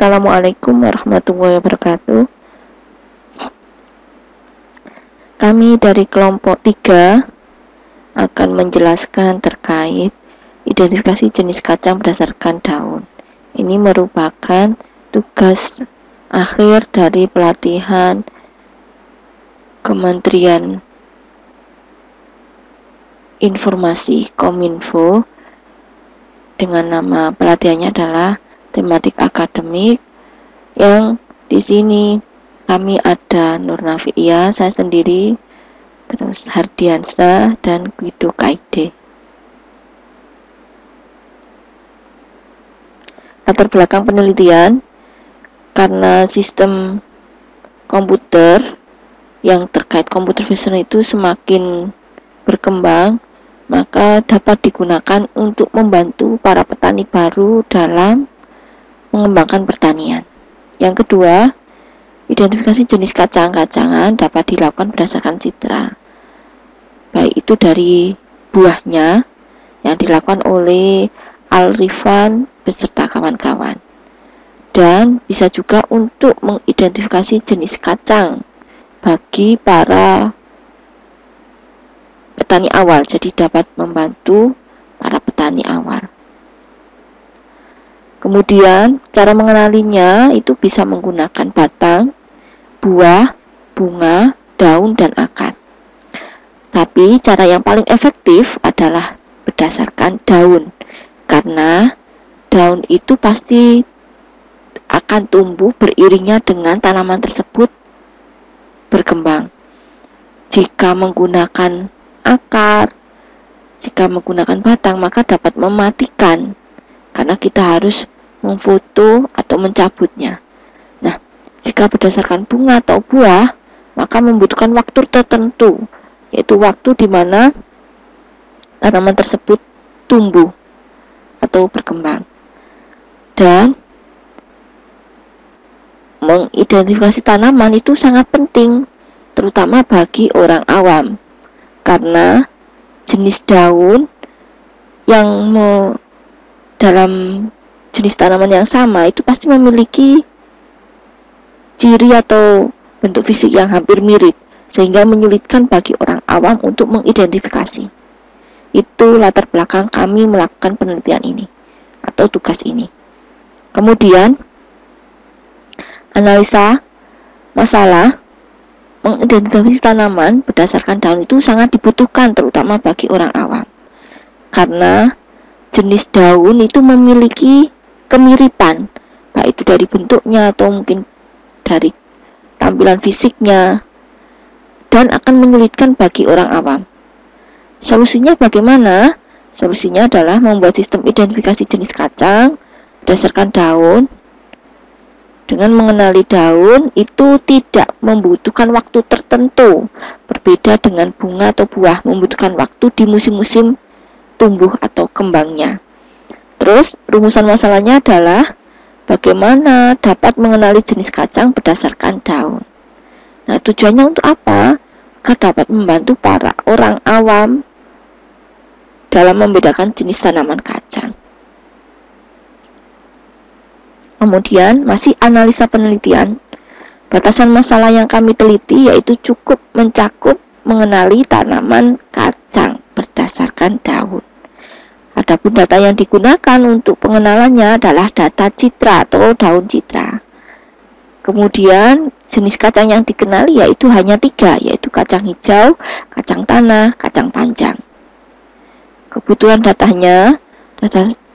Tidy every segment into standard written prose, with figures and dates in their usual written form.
Assalamualaikum warahmatullahi wabarakatuh. Kami dari kelompok 3 akan menjelaskan terkait identifikasi jenis kacang berdasarkan daun. Ini merupakan tugas akhir dari pelatihan Kementerian Informasi Kominfo dengan nama pelatihannya adalah tematik akademik, yang di sini kami ada Nur Nafi'iyah, saya sendiri, terus Hardiansa dan Guido Kaide. Latar belakang penelitian, karena sistem komputer yang terkait computer vision itu semakin berkembang, maka dapat digunakan untuk membantu para petani baru dalam mengembangkan pertanian. Yang kedua, identifikasi jenis kacang-kacangan dapat dilakukan berdasarkan citra, baik itu dari buahnya yang dilakukan oleh Al-Rifan beserta kawan-kawan, dan bisa juga untuk mengidentifikasi jenis kacang bagi para petani awal, jadi dapat membantu para petani awal. Kemudian cara mengenalinya itu bisa menggunakan batang, buah, bunga, daun, dan akar. Tapi cara yang paling efektif adalah berdasarkan daun, karena daun itu pasti akan tumbuh beriringnya dengan tanaman tersebut berkembang. Jika menggunakan akar, jika menggunakan batang, maka dapat mematikan, karena kita harus memfoto atau mencabutnya. Nah, jika berdasarkan bunga atau buah, maka membutuhkan waktu tertentu, yaitu waktu di mana tanaman tersebut tumbuh atau berkembang. Dan mengidentifikasi tanaman itu sangat penting, terutama bagi orang awam, karena jenis daun yang dalam jenis tanaman yang sama itu pasti memiliki ciri atau bentuk fisik yang hampir mirip, sehingga menyulitkan bagi orang awam untuk mengidentifikasi. Itu latar belakang kami melakukan penelitian ini atau tugas ini. Kemudian analisa masalah, mengidentifikasi tanaman berdasarkan daun itu sangat dibutuhkan, terutama bagi orang awam, karena jenis daun itu memiliki kemiripan, baik itu dari bentuknya atau mungkin dari tampilan fisiknya, dan akan menyulitkan bagi orang awam. Solusinya bagaimana? Solusinya adalah membuat sistem identifikasi jenis kacang berdasarkan daun. Dengan mengenali daun itu tidak membutuhkan waktu tertentu, berbeda dengan bunga atau buah membutuhkan waktu di musim-musim tumbuh atau kembangnya. Terus rumusan masalahnya adalah bagaimana dapat mengenali jenis kacang berdasarkan daun. Nah, tujuannya untuk apa? Agar dapat membantu para orang awam dalam membedakan jenis tanaman kacang. Kemudian masih analisa penelitian. Batasan masalah yang kami teliti yaitu cukup mencakup mengenali tanaman kacang berdasarkan daun. Adapun data yang digunakan untuk pengenalannya adalah data citra atau daun citra. Kemudian jenis kacang yang dikenali yaitu hanya 3, yaitu kacang hijau, kacang tanah, kacang panjang. Kebutuhan datanya,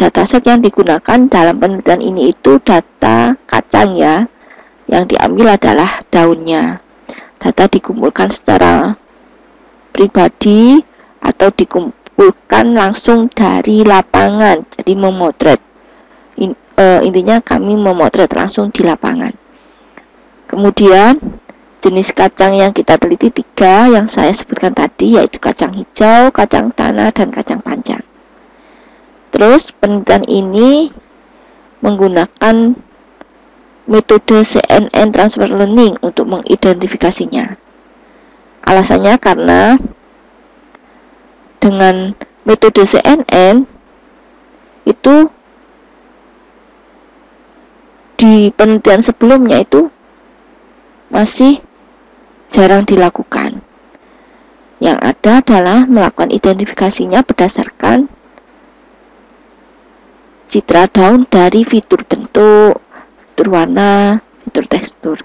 dataset yang digunakan dalam penelitian ini itu data kacang ya, yang diambil adalah daunnya. Data dikumpulkan secara pribadi atau dikumpulkan langsung dari lapangan, jadi memotret. Intinya kami memotret langsung di lapangan. Kemudian jenis kacang yang kita teliti 3 yang saya sebutkan tadi, yaitu kacang hijau, kacang tanah, dan kacang panjang. Terus penelitian ini menggunakan metode CNN Transfer Learning untuk mengidentifikasinya. Alasannya karena dengan metode CNN itu di penelitian sebelumnya itu masih jarang dilakukan. Yang ada adalah melakukan identifikasinya berdasarkan citra daun dari fitur bentuk, fitur warna, fitur tekstur.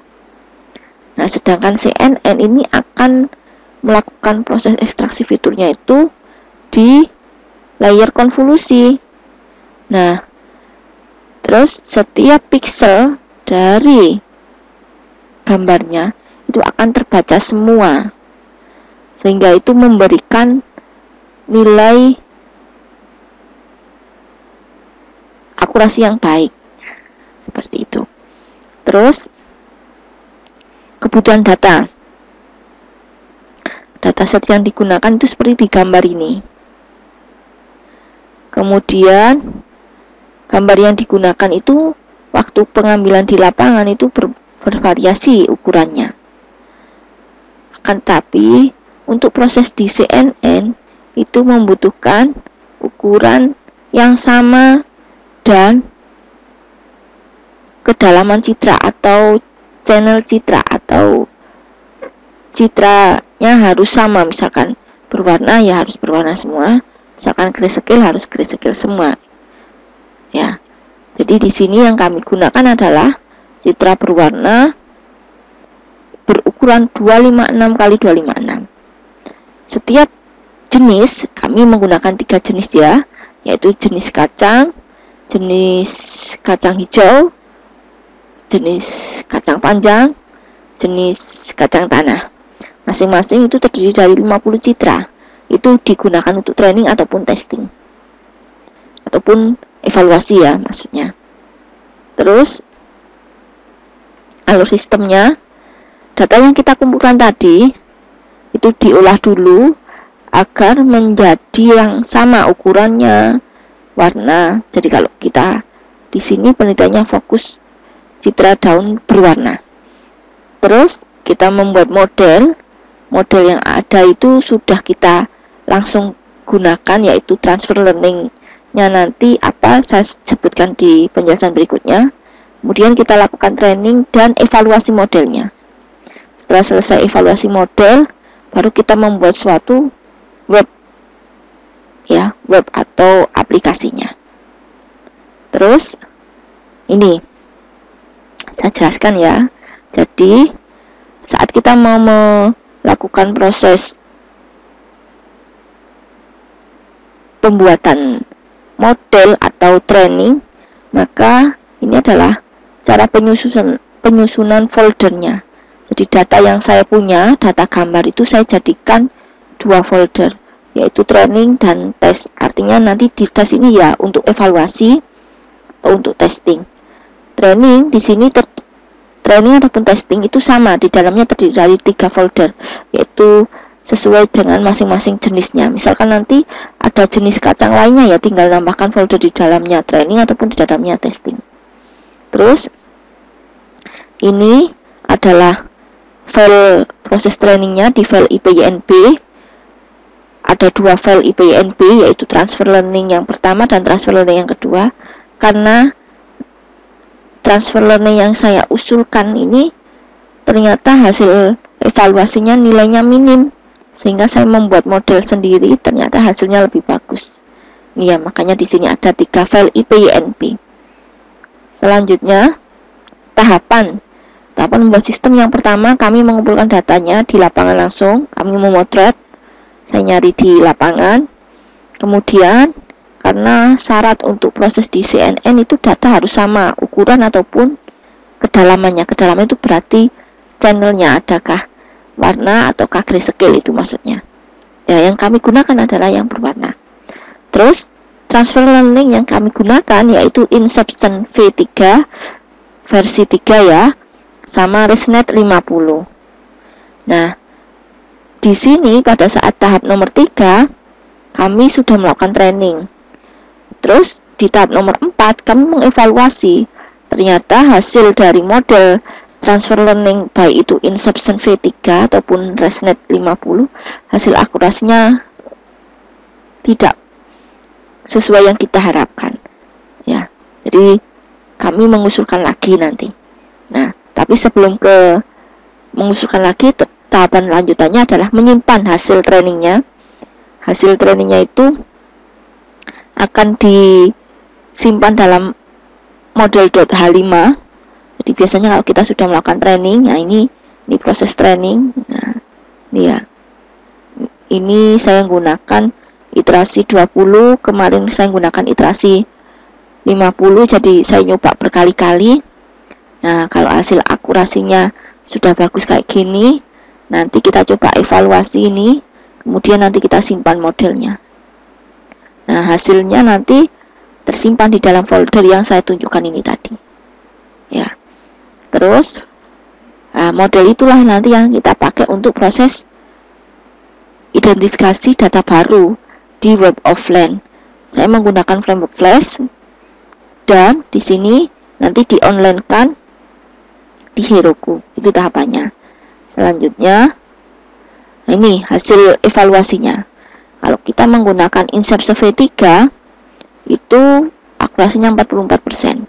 Nah, sedangkan CNN ini akan melakukan proses ekstraksi fiturnya itu di layer konvolusi. Nah, terus setiap pixel dari gambarnya itu akan terbaca semua, sehingga itu memberikan nilai akurasi yang baik, seperti itu. Terus kebutuhan dataset yang digunakan itu seperti di gambar ini. Kemudian gambar yang digunakan itu waktu pengambilan di lapangan itu bervariasi ukurannya. Akan tetapi untuk proses di CNN itu membutuhkan ukuran yang sama dan kedalaman citra atau channel citra atau citranya harus sama. Misalkan berwarna ya harus berwarna semua, misalkan grayscale harus grayscale semua. Ya. Jadi di sini yang kami gunakan adalah citra berwarna berukuran 256 x 256. Setiap jenis kami menggunakan 3 jenis ya, yaitu jenis kacang hijau, jenis kacang panjang, jenis kacang tanah. Masing-masing itu terdiri dari 50 citra. Itu digunakan untuk training ataupun testing, ataupun evaluasi ya maksudnya. Terus alur sistemnya, data yang kita kumpulkan tadi itu diolah dulu agar menjadi yang sama ukurannya, warna. Jadi kalau kita di sini penelitiannya fokus citra daun berwarna. Terus kita membuat model yang ada itu sudah kita langsung gunakan, yaitu transfer learning-nya nanti apa saya sebutkan di penjelasan berikutnya. Kemudian kita lakukan training dan evaluasi modelnya. Setelah selesai evaluasi model, baru kita membuat suatu web atau aplikasinya. Terus ini saya jelaskan ya. Jadi saat kita mau melakukan proses pembuatan model atau training, maka ini adalah cara penyusunan foldernya. Jadi data yang saya punya, data gambar itu saya jadikan 2 folder, yaitu training dan tes. Artinya nanti di tes ini ya untuk evaluasi atau untuk testing. Training di sini training ataupun testing itu sama, di dalamnya terdiri dari 3 folder, yaitu sesuai dengan masing-masing jenisnya. Misalkan nanti ada jenis kacang lainnya ya tinggal nambahkan folder di dalamnya training ataupun di dalamnya testing. Terus ini adalah file proses trainingnya di file IPYNB. Ada 2 file IPYNB, yaitu transfer learning yang pertama dan transfer learning yang kedua. Karena transfer learning yang saya usulkan ini ternyata hasil evaluasinya nilainya minim, sehingga saya membuat model sendiri, ternyata hasilnya lebih bagus. Ya, makanya di sini ada 3 file IPYNB. Selanjutnya tahapan membuat sistem. Yang pertama, kami mengumpulkan datanya di lapangan langsung, kami memotret, saya nyari di lapangan. Kemudian karena syarat untuk proses di CNN itu data harus sama ukuran ataupun kedalamannya. Kedalaman itu berarti channelnya adakah warna ataukah grayscale, itu maksudnya. Ya, yang kami gunakan adalah yang berwarna. Terus transfer learning yang kami gunakan yaitu Inception V3 versi 3 ya, sama ResNet 50. Nah, di sini pada saat tahap nomor 3 kami sudah melakukan training. Terus di tahap nomor 4 kami mengevaluasi. Ternyata hasil dari model transfer learning baik itu Inception V3 ataupun ResNet 50, hasil akurasinya tidak sesuai yang kita harapkan. Ya. Jadi kami mengusulkan lagi nanti. Nah, tapi sebelum ke mengusulkan lagi, tahapan lanjutannya adalah menyimpan hasil trainingnya. Hasil trainingnya itu akan disimpan dalam model .h5. Jadi biasanya kalau kita sudah melakukan training, nah ini proses training. Nah, ini ya. Ini saya gunakan iterasi 20, kemarin saya gunakan iterasi 50, jadi saya nyoba berkali-kali. Nah, kalau hasil akurasinya sudah bagus kayak gini, nanti kita coba evaluasi ini, kemudian nanti kita simpan modelnya. Nah, hasilnya nanti tersimpan di dalam folder yang saya tunjukkan ini tadi. Ya. Terus model itulah nanti yang kita pakai untuk proses identifikasi data baru di Web of LAN. Saya menggunakan framework Flash, dan di sini nanti di-online-kan di Heroku. Itu tahapannya. Selanjutnya, nah ini hasil evaluasinya. Kalau kita menggunakan Inception V3, itu akurasinya 44%.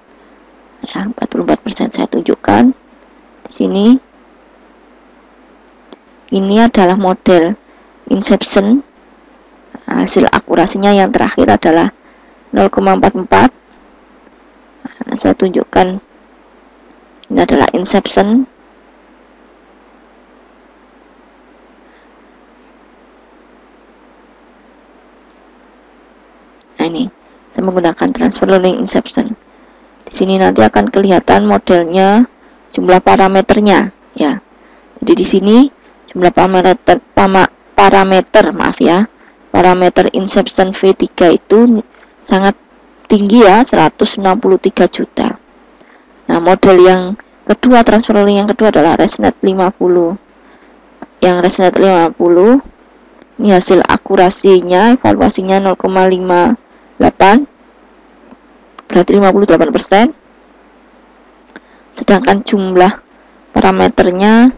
Ya, 44% saya tunjukkan di sini. Ini adalah model Inception. Hasil akurasinya yang terakhir adalah 0,44. Nah, saya tunjukkan ini adalah Inception. Nah, ini saya menggunakan transfer learning Inception. Di sini nanti akan kelihatan modelnya, jumlah parameternya, ya. Jadi di sini jumlah parameter Inception V3 itu sangat tinggi ya, 163 juta. Nah, model yang kedua, transfer learning yang kedua adalah ResNet 50. Yang ResNet 50 ini hasil akurasinya, evaluasinya 0,58, berarti 58%. Sedangkan jumlah parameternya,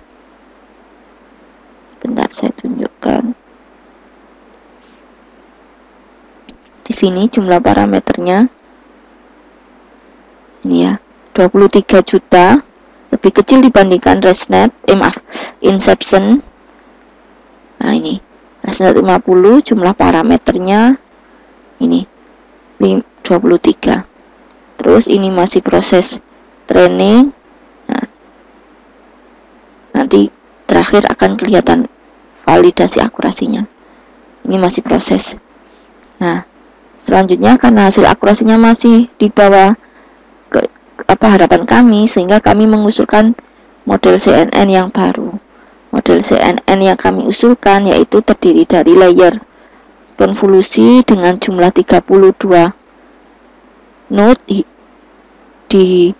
bentar saya tunjukkan. Di sini jumlah parameternya ini ya, 23 juta, lebih kecil dibandingkan ResNet, Inception. Nah, ini ResNet 50, jumlah parameternya ini 23. Terus ini masih proses training. Nah, nanti terakhir akan kelihatan validasi akurasinya. Ini masih proses. Nah, selanjutnya karena hasil akurasinya masih di bawah harapan kami, sehingga kami mengusulkan model CNN yang baru. Model CNN yang kami usulkan yaitu terdiri dari layer konvolusi dengan jumlah 32 node di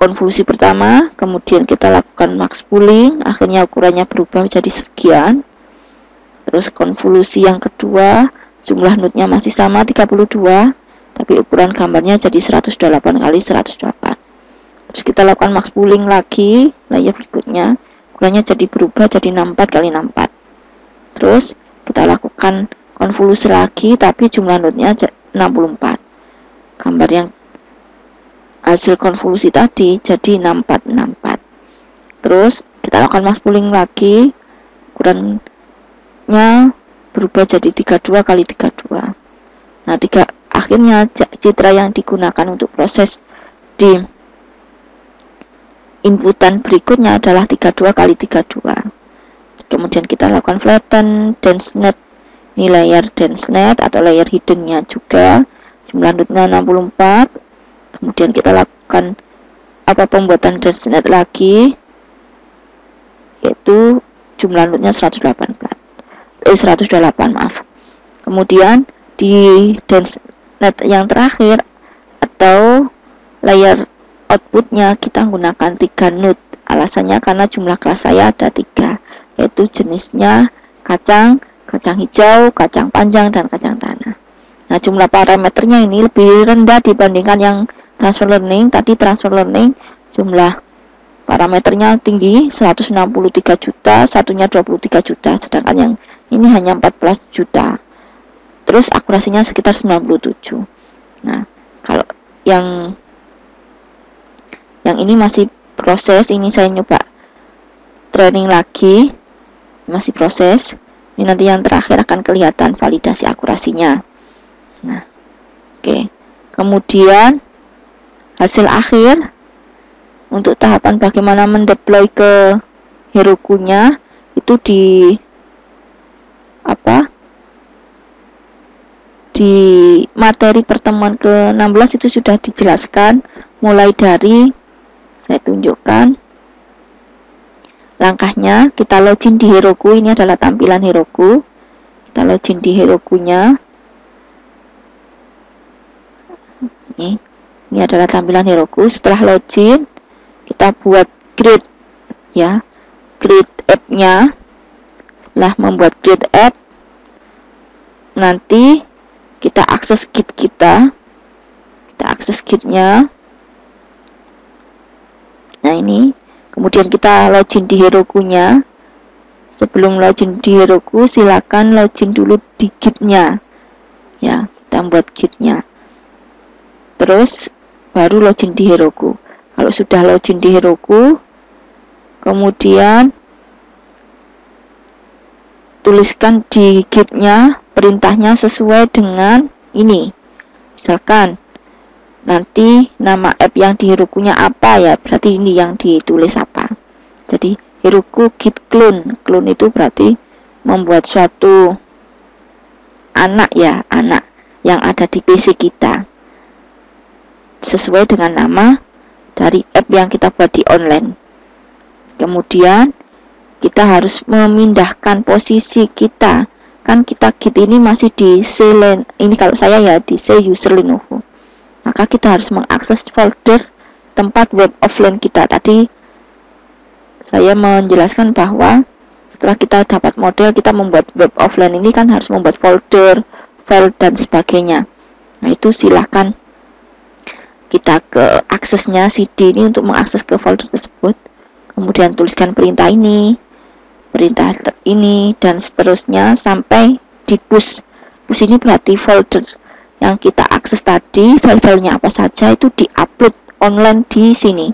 konvolusi pertama, kemudian kita lakukan max pooling, akhirnya ukurannya berubah menjadi sekian. Terus konvolusi yang kedua, jumlah node-nya masih sama 32, tapi ukuran gambarnya jadi 128 kali 128. Terus kita lakukan max pooling lagi, layer berikutnya, ukurannya jadi berubah jadi 64 kali 64. Terus kita lakukan konvolusi lagi, tapi jumlah node-nya 64. Gambar yang hasil konvolusi tadi jadi 6464. Terus kita lakukan max pooling lagi, ukurannya berubah jadi 32 kali 32. Nah, akhirnya citra yang digunakan untuk proses di inputan berikutnya adalah 32 kali 32. Kemudian kita lakukan flatten, densenet, ini layer densenet atau layer hiddennya juga, jumlah node-nya 64. Kemudian kita lakukan pembuatan densenet lagi, yaitu jumlah node-nya 128. Kemudian di densenet yang terakhir atau layer outputnya kita gunakan 3 node. Alasannya karena jumlah kelas saya ada 3, yaitu jenisnya kacang hijau, kacang panjang, dan kacang tanah. Nah, jumlah parameternya ini lebih rendah dibandingkan yang transfer learning. Tadi transfer learning jumlah parameternya tinggi, 163 juta, satunya 23 juta, sedangkan yang ini hanya 14 juta. Terus akurasinya sekitar 97. Nah, kalau yang yang ini masih proses. Ini saya nyoba training lagi, masih proses. Ini nanti yang terakhir akan kelihatan validasi akurasinya. Nah, oke. Kemudian hasil akhir untuk tahapan bagaimana mendeploy ke Heroku-nya itu di materi pertemuan ke-16 itu sudah dijelaskan, mulai dari saya tunjukkan langkahnya. Kita login di Heroku, ini adalah tampilan Heroku. Kita login di Heroku-nya. Ini adalah tampilan Heroku. Setelah login, kita buat create ya, create app-nya. Setelah membuat create app, nanti kita akses Git kita akses Git-nya. Nah, ini kemudian kita login di Heroku-nya. Sebelum login di Heroku, silakan login dulu di Git-nya ya, kita buat Git-nya, terus baru login di Heroku. Kalau sudah login di Heroku, kemudian tuliskan di Git-nya perintahnya sesuai dengan ini. Misalkan nanti nama app yang di Heroku-nya apa ya, berarti ini yang ditulis apa. Jadi Heroku git clone. Clone itu berarti membuat suatu anak ya, anak yang ada di PC kita sesuai dengan nama dari app yang kita buat di online. Kemudian kita harus memindahkan posisi kita. Kan kita Git ini masih di C, ini kalau saya ya di C user Lenovo. Maka kita harus mengakses folder tempat web offline kita. Tadi saya menjelaskan bahwa setelah kita dapat model, kita membuat web offline ini kan harus membuat folder, file dan sebagainya. Nah, itu silahkan kita ke aksesnya CD ini untuk mengakses ke folder tersebut. Kemudian tuliskan perintah ini, perintah ini, dan seterusnya sampai di push. Push ini berarti folder yang kita akses tadi, file-filenya apa saja itu diupload online di sini,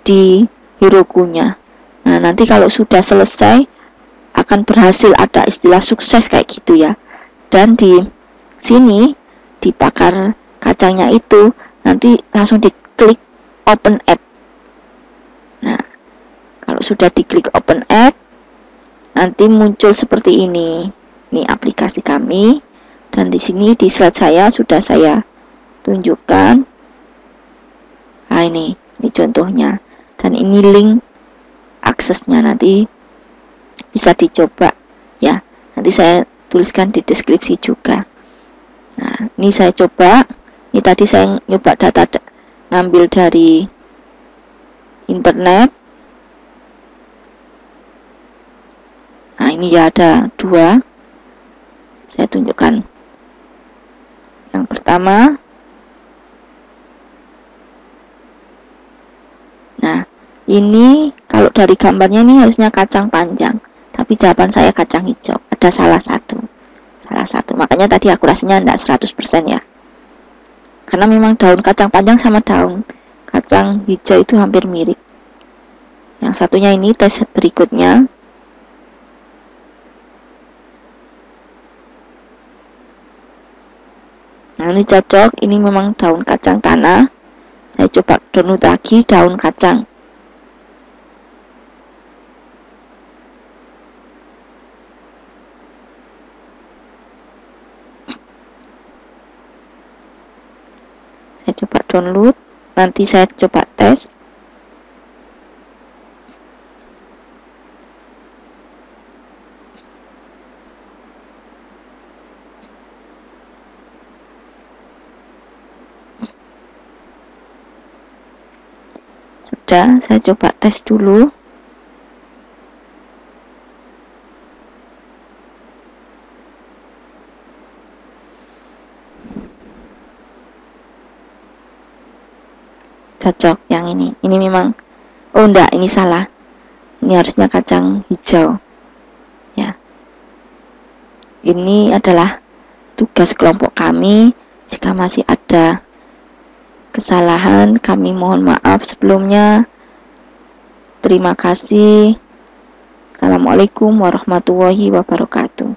di Heroku-nya. Nah, nanti kalau sudah selesai akan berhasil, ada istilah sukses kayak gitu ya. Dan di sini di pakar kacangnya itu nanti langsung diklik open app. Nah, kalau sudah diklik open app, nanti muncul seperti ini. Ini aplikasi kami, dan di sini di slide saya sudah saya tunjukkan. Nah, ini contohnya, dan ini link aksesnya, nanti bisa dicoba ya. Nanti saya tuliskan di deskripsi juga. Nah, ini saya coba. Ini tadi saya nyoba data ngambil dari internet. Nah, ini ya ada dua. Saya tunjukkan. Yang pertama. Nah, ini kalau dari gambarnya ini harusnya kacang panjang, tapi jawaban saya kacang hijau. Ada salah satu. Makanya tadi akurasinya tidak 100% ya. Karena memang daun kacang panjang sama daun kacang hijau itu hampir mirip. Yang satunya ini tes berikutnya. Nah, ini cocok, ini memang daun kacang tanah. Saya coba download lagi daun kacang. Saya coba download, nanti saya coba tes. Sudah, saya coba tes dulu. Cocok yang ini memang, oh enggak, ini salah, ini harusnya kacang hijau ya. Ini adalah tugas kelompok kami. Jika masih ada kesalahan kami mohon maaf sebelumnya. Terima kasih. Assalamualaikum warahmatullahi wabarakatuh.